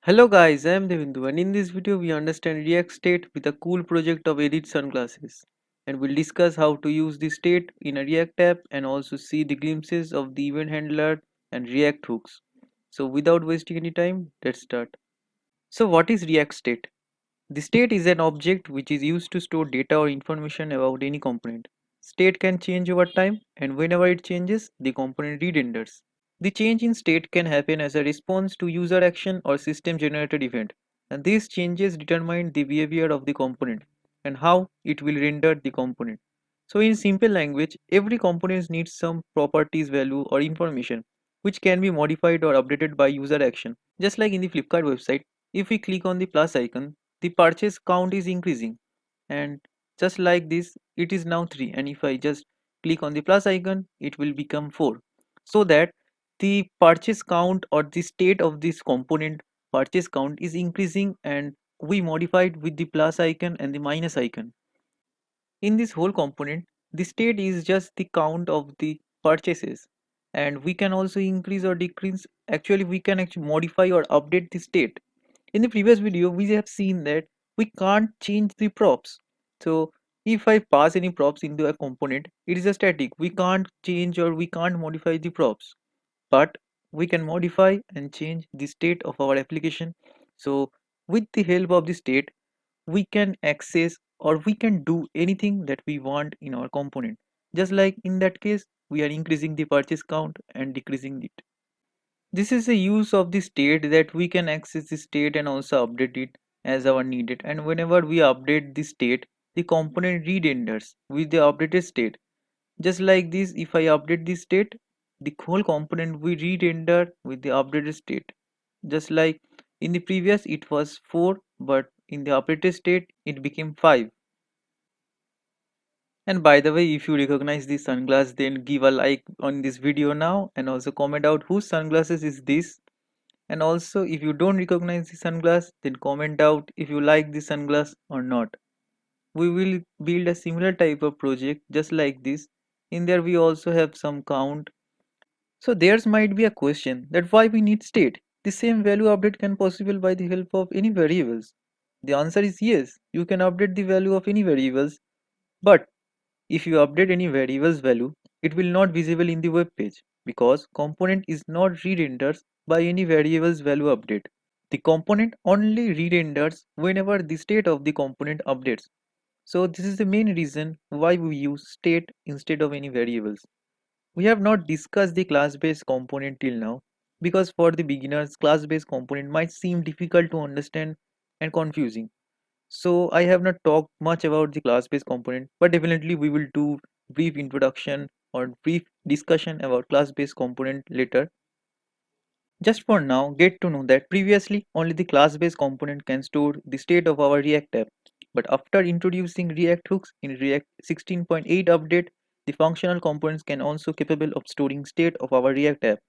Hello guys, I am Devindu and in this video we understand React State with a cool project of Edith sunglasses, and we'll discuss how to use the state in a React app and also see the glimpses of the event handler and React hooks. So without wasting any time, let's start. So what is React State? The state is an object which is used to store data or information about any component. State can change over time, and whenever it changes, the component re-renders. The change in state can happen as a response to user action or system generated event, and these changes determine the behavior of the component and how it will render the component. So in simple language, every component needs some properties, value or information which can be modified or updated by user action. Just like in the Flipkart website, if we click on the plus icon, the purchase count is increasing, and just like this it is now 3, and if I just click on the plus icon it will become 4, so that the purchase count or the state of this component purchase count is increasing, and we modified with the plus icon and the minus icon. In this whole component, the state is just the count of the purchases, and we can also increase or decrease. Actually, we can actually modify or update the state. In the previous video, we have seen that we can't change the props. So if I pass any props into a component, it is a static. We can't change or we can't modify the props, but we can modify and change the state of our application. So with the help of the state, we can access or we can do anything that we want in our component. Just like in that case, we are increasing the purchase count and decreasing it. This is a use of the state that we can access the state and also update it as our needed. And whenever we update the state, the component re-renders with the updated state. Just like this, if I update the state, the whole component will re-render with the updated state. Just like in the previous, it was 4, but in the updated state, it became 5. And by the way, if you recognize this sunglass, then give a like on this video now and also comment out whose sunglasses is this. And also, if you don't recognize the sunglass, then comment out if you like the sunglass or not. We will build a similar type of project just like this. In there, we also have some count. So there's might be a question that why we need state. The same value update can possible by the help of any variables. The answer is yes, you can update the value of any variables, but if you update any variable's value, it will not visible in the web page because component is not re-renders by any variable's value update. The component only re-renders whenever the state of the component updates. So this is the main reason why we use state instead of any variables. We have not discussed the class-based component till now because for the beginners, class-based component might seem difficult to understand and confusing. So I have not talked much about the class-based component, but definitely we will do brief introduction or brief discussion about class-based component later. Just for now, get to know that previously only the class-based component can store the state of our React app. But after introducing React hooks in React 16.8 update, the functional components can also capable of storing state of our React app.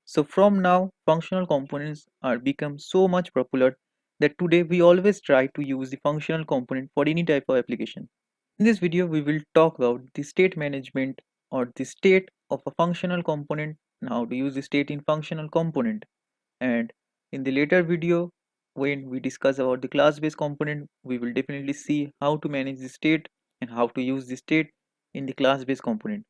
So from now, functional components are become so much popular that today we always try to use the functional component for any type of application. In this video, we will talk about the state management or the state of a functional component and how to use the state in functional component. And in the later video, when we discuss about the class-based component, we will definitely see how to manage the state and how to use the state in the class-based component.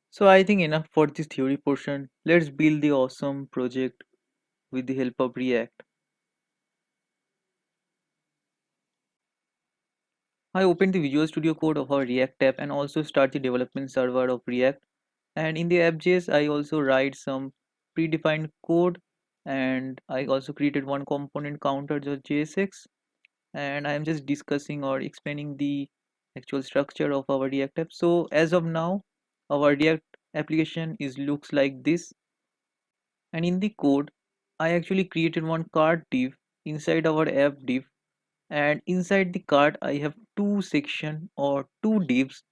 So I think enough for this theory portion. Let's build the awesome project with the help of React. I opened the Visual Studio Code of our React app and also start the development server of React. And in the app.js, I also write some predefined code, and I also created one component counter.jsx, and I am just discussing or explaining the actual structure of our React app. So as of now, our React application is looks like this, and in the code, I actually created one cart div inside our app div, and inside the cart I have two section or two divs,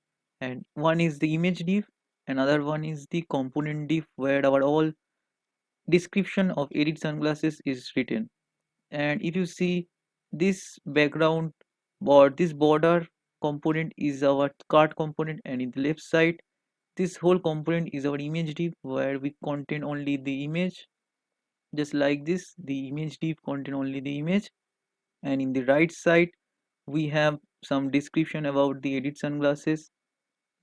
and one is the image div, another one is the component div where our all description of edit sunglasses is written. And if you see this background or this border component is our cart component, and in the left side this whole component is our image div where we contain only the image. just like this. The image div contain only the image, and in the right side we have some description about the Edith sunglasses,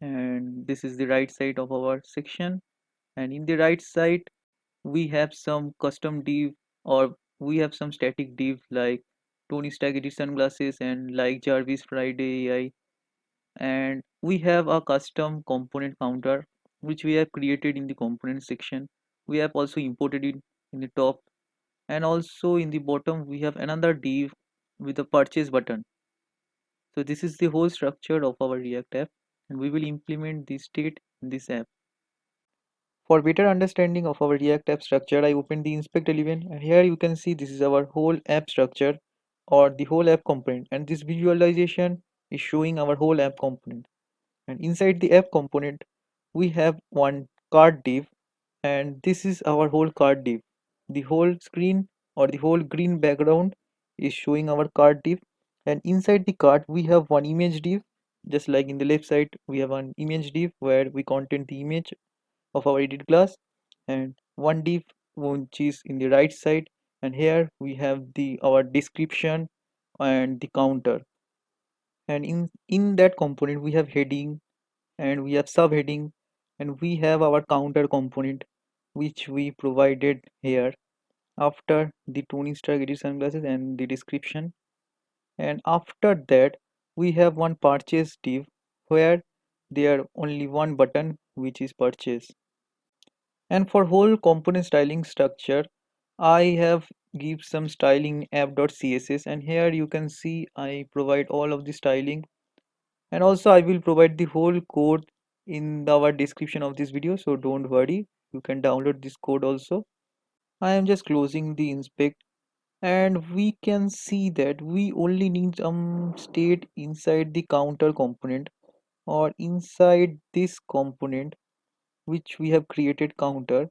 and this is the right side of our section. And in the right side we have some custom div, or we have some static div like Tony Stark Edith sunglasses and like Jarvis Friday AI, and we have a custom component counter which we have created in the component section. We have also imported it in the top, and also in the bottom we have another div with a purchase button. So this is the whole structure of our React app, and we will implement this state in this app. For better understanding of our React app structure, I opened the inspect element, and here you can see this is our whole app structure or the whole app component, and this visualization is showing our whole app component. And inside the app component we have one card div, and this is our whole card div. The whole screen or the whole green background is showing our card div, and inside the card we have one image div. Just like in the left side we have one image div where we contain the image of our edit class, and one div which is in the right side, and here we have the our description and the counter. And in that component we have heading, and we have subheading, and we have our counter component which we provided here after the Tony Stark Edit sunglasses and the description. And after that we have one purchase div where there only one button which is purchase. And for whole component styling structure I have give some styling app.css, and here you can see I provide all of the styling, and also I will provide the whole code in our description of this video, so don't worry, you can download this code also. I am just closing the inspect, and we can see that we only need some state inside the counter component or inside this component which we have created counter,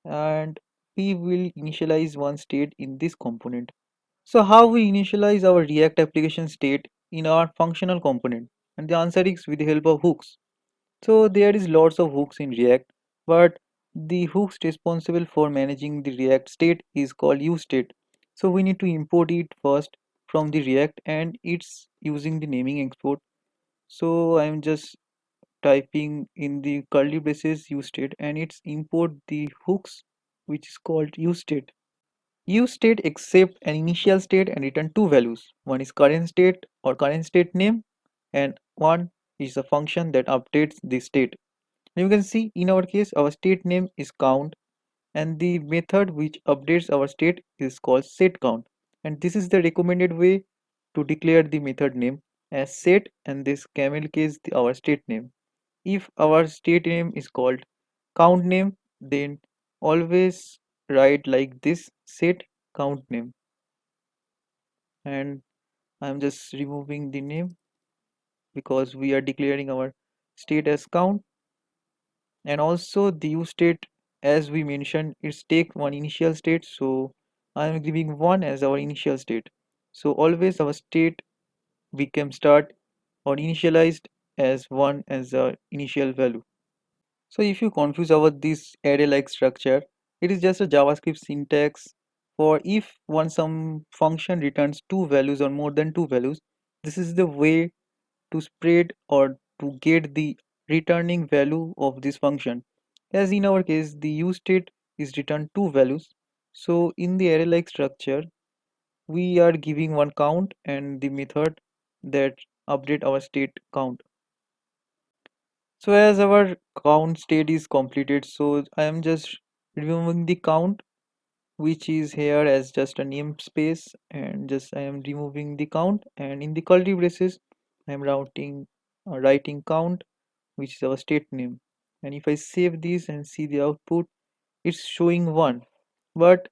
and we will initialize one state in this component. So how we initialize our React application state in our functional component? And the answer is with the help of hooks. So there is lots of hooks in React, but the hooks responsible for managing the React state is called useState. So we need to import it first from the React, and it's using the naming export. So I'm just typing in the curly braces useState, and it's import the hooks which is called useState. useState accept an initial state and return two values. One is current state or current state name, and one is a function that updates the state. You can see in our case our state name is count, and the method which updates our state is called setCount, and this is the recommended way to declare the method name as set, and this camel case our state name. If our state name is called count name, then always write like this set count name, and I'm just removing the name because we are declaring our state as count. And also the use state, as we mentioned, it's take one initial state, so I'm giving one as our initial state, so always our state became start or initialized as one as the initial value. So if you confuse about this array like structure, it is just a JavaScript syntax for if one some function returns two values or more than two values. This is the way to spread or to get the returning value of this function. As in our case the use state is returned two values, so in the array like structure we are giving one count and the method that update our state count. So as our count state is completed, so I am just removing the count which is here as just a namespace, and just I am removing the count, and in the curly braces I am writing count which is our state name. And if I save this and see the output, it's showing 1. But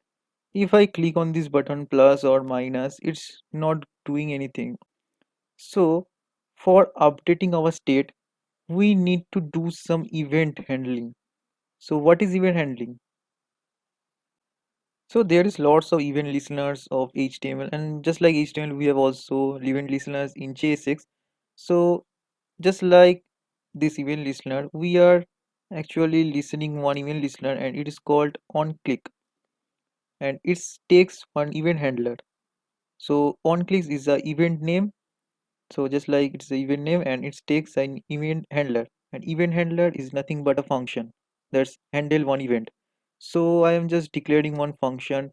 if I click on this button plus or minus, it's not doing anything. So for updating our state, we need to do some event handling. So what is event handling? So there is lots of event listeners of HTML, and just like HTML we have also event listeners in JSX. So just like this event listener, we are actually listening one event listener, and it is called on click. and it takes one event handler. So on clicks is the event name. So just like it's the event name and it takes an event handler. An event handler is nothing but a function that's handle one event. So I am just declaring one function,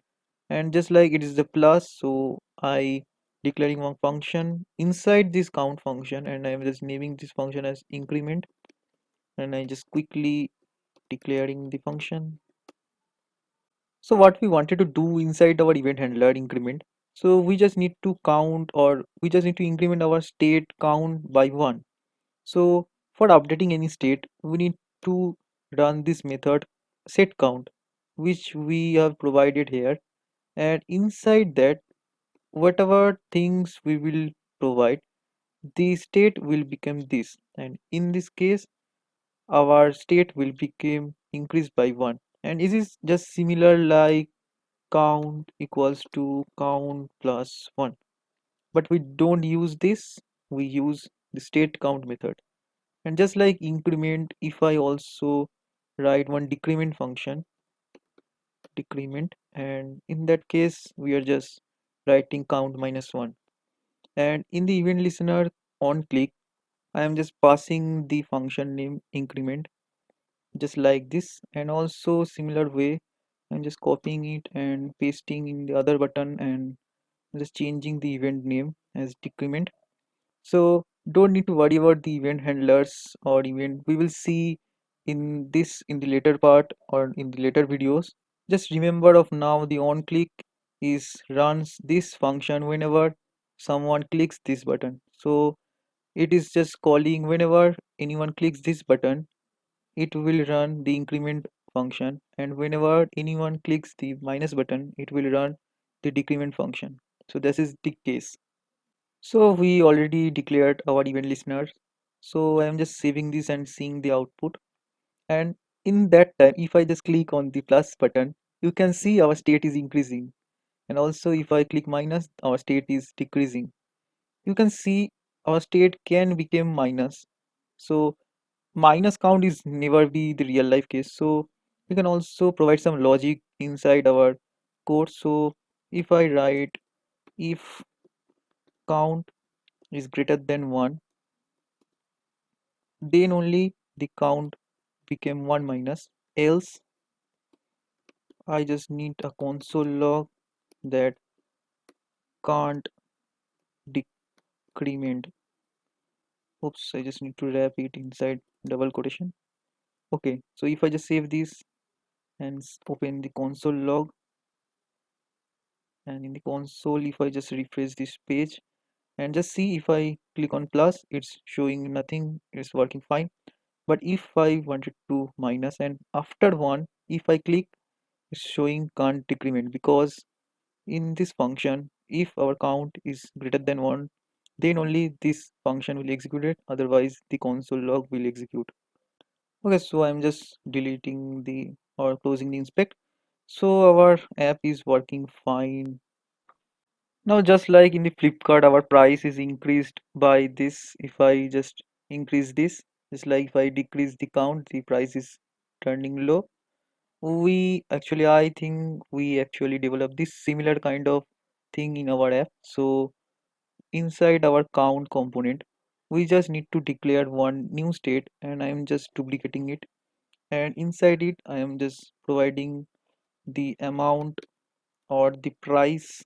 and just like it is the plus, so I declaring one function inside this count function, and I am just naming this function as increment, and I just quickly declaring the function. So what we wanted to do inside our event handler increment, so we just need to count, or we just need to increment our state count by 1. So for updating any state, we need to run this method set count, which we have provided here, and inside that, whatever things we will provide, the state will become this, and in this case our state will become increased by 1, and this is just similar like count equals to count plus 1, but we don't use this, we use the state count method. And just like increment, if I also write one decrement function, decrement, and in that case we are just writing count minus 1, and in the event listener on click I am just passing the function name increment, just like this, and also similar way I'm just copying it and pasting in the other button and just changing the event name as decrement. So don't need to worry about the event handlers or event, we will see in this in the later part or in the later videos. Just remember of now the on click is runs this function whenever someone clicks this button. So it is just calling whenever anyone clicks this button, it will run the increment function, and whenever anyone clicks the minus button, it will run the decrement function. So this is the case. So we already declared our event listeners. So I am just saving this and seeing the output. And in that time, if I just click on the plus button, you can see our state is increasing. And also if I click minus, our state is decreasing. You can see our state can become minus. So minus count is never be the real life case. So we can also provide some logic inside our code. So if I write if count is greater than 1, then only the count became 1 minus, else I just need a console log that can't decrement. Oops, I just need to wrap it inside double quotation. Okay, so if I just save this and open the console log, and in the console if I just refresh this page and just see if I click on plus, it's showing nothing, it's working fine. But if I wanted to minus and after 1, if I click, it's showing can't decrement, because in this function if our count is greater than 1, then only this function will execute it, otherwise the console log will execute. Okay, so I'm just deleting the or closing the inspect. So our app is working fine. Now just like in the Flipkart, our price is increased by this. If I just increase this, just like if I decrease the count, the price is turning low. I think we actually develop this similar kind of thing in our app. So inside our count component, we just need to declare one new state, and I am just duplicating it. And inside it, I am just providing the amount or the price,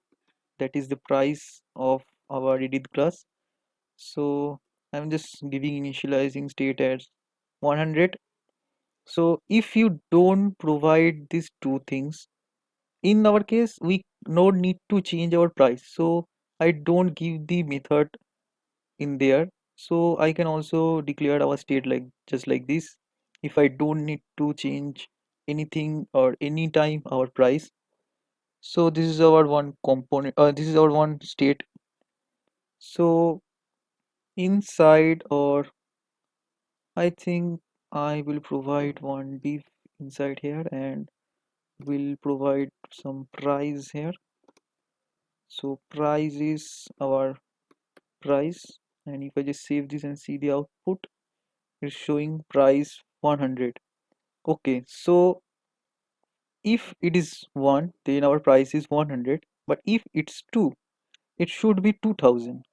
that is the price of our Edith class. So I'm just giving initializing state as 100. So if you don't provide these two things, in our case we no need to change our price, so I don't give the method in there. So I can also declare our state like just like this, if I don't need to change anything or anytime our price. So this is our one component, this is our one state. So inside, or I think I will provide one div inside here, and will provide some price here. So price is our price, and if I just save this and see the output, it's showing price 100. Okay, so If it is 1, then our price is 100, but if it's 2, it should be 2000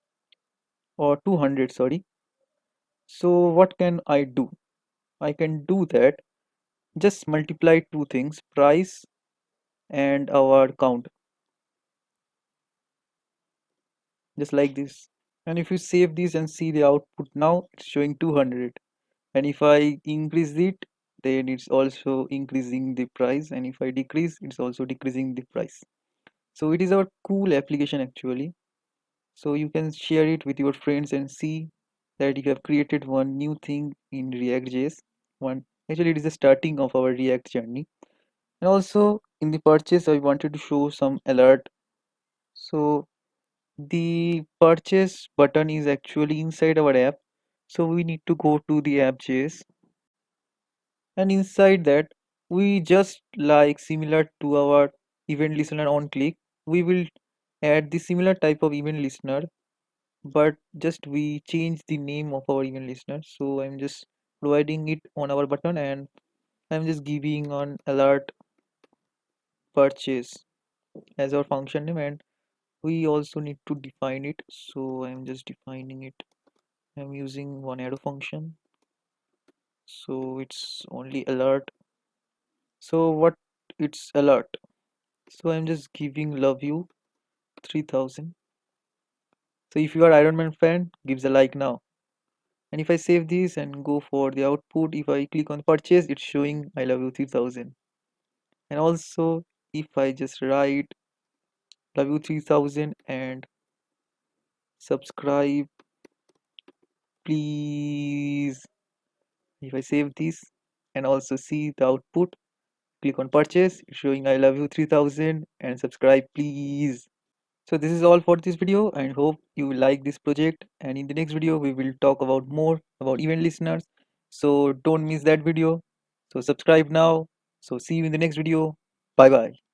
or 200, sorry. So what can I do? I can do that, just multiply two things, price and our count, just like this. And if you save this and see the output, now it's showing 200. And if I increase it, then it's also increasing the price, and if I decrease, it's also decreasing the price. So it is our cool application actually. So you can share it with your friends and see that you have created one new thing in React.js. One actually it is the starting of our React journey. And also in the purchase, I wanted to show some alert. So the purchase button is actually inside our app. So we need to go to the app.js, and inside that we just like similar to our event listener on click, we will add the similar type of event listener, but just we change the name of our event listener. So I'm just providing it on our button, and I'm just giving on alert purchase as our function name, and we also need to define it. So I'm just defining it. I'm using one arrow function, so it's only alert. So what, it's alert. So I'm just giving love you 3000. So if you are Iron Man fan, gives a like now. And if I save this and go for the output, if I click on purchase, it's showing I love you 3000. And also if I just write love you 3000 and subscribe please, if I save this and also see the output, click on purchase, it's showing I love you 3000 and subscribe please. So this is all for this video, and hope you will like this project, and in the next video we will talk about more about event listeners. So don't miss that video. So subscribe now. So see you in the next video. Bye bye.